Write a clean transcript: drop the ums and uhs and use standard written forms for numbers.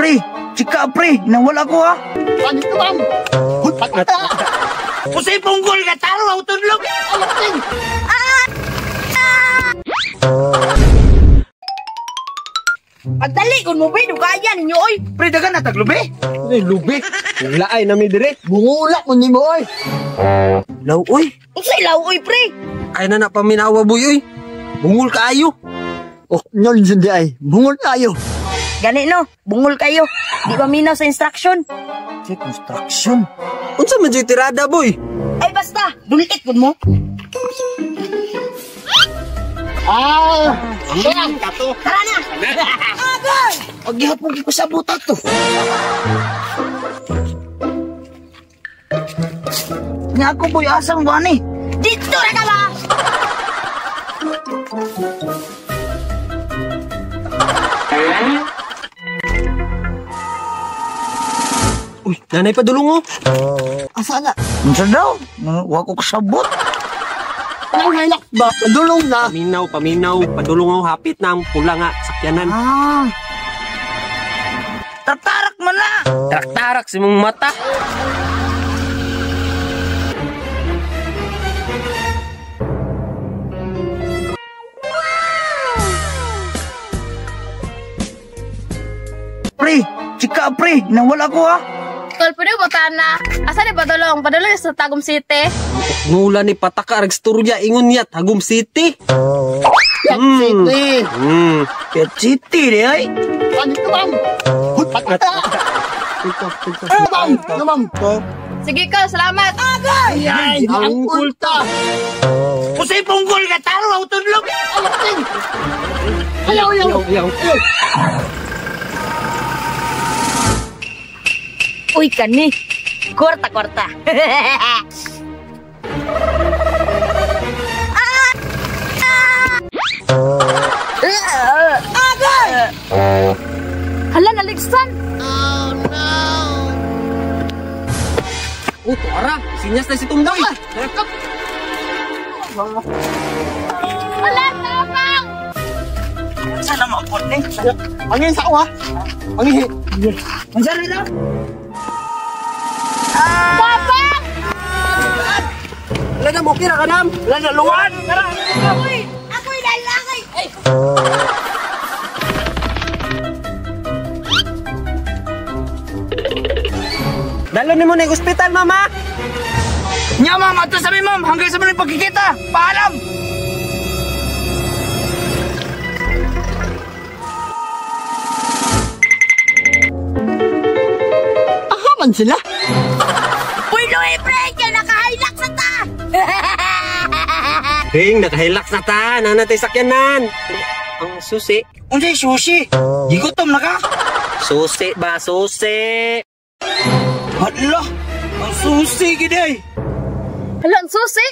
Pre, chika pre, nawala ko ha. Pangit ka, ma'am. Kusay punggol ka, taro, autunlog. Alaking. Pagdali, kung mo ba, kaya ninyo, oy. Pre, dagan na taglubi. Ay, lubi. Laay na mi dire. Bungulak mo ni mo, oy. Law, uy. Unsay law, oy, pre. Ay na paminawa, boy, oy. Bungul kaayo. Oh, nyon sindi ay. Bungul kaayo. Gani, no? Bungol kayo. Di ba minaw sa instruction? Check construction. Unsa man jud tirada, boy? Ay, basta. Dulikit kun mo. Ang kato. Tara na. Agay! Pag gihapon ko sa buta to. Nga ako boy, asang ba ni? Dito na ka ba? Uy, nanay padulong, oh. Asa na? Unsa daw? Wa ko kasabot. Nang hilak ba? Padulong na. Paminaw. Padulong, oh. Hapit na ang pula nga. Sakyanan. Tartarak man na. Tarak-tarak si mong mata. Pre, chika pre, nawala ko ha. Tol, pwede mo na. Asa ni Padulong? Padulong sa Tagum City. Ngula ni pataka regsturya ingon niya Tagum City. City. Pet City deh ay. Pangit ka, ma'am. Ma'am. Sige ka, salamat. Agay! Ay, ang kulta. Kusay punggol ka, taro, autunlog. Alaking. Ayaw. Uy, kani. Korta. Agay! Hala, naligsan. Oh, tuara. Sinyas na si Tumboy. Hala, tapang. Saan naman po ni? Angin sa uwa. Angin. Unsa na daw? Tapang! Lada mo kira ka nam. Lada luwan. Ako'y lalaki! Ay! Dalo ni mo na ospital, mama. Nya ma'am, ato sa ma'am, hanggang sa mga pagkikita. Paalam. Ahaman sila. Uy, Louie, pre! Kaya nakahilax sa ta! Ding, nakahilak na ta. Nanatay sakyanan. Ang susi. Unsay sushi? Gigutom na ka? Susi ba, susi? Hala, ang susi gid ay. Hala, ang susi.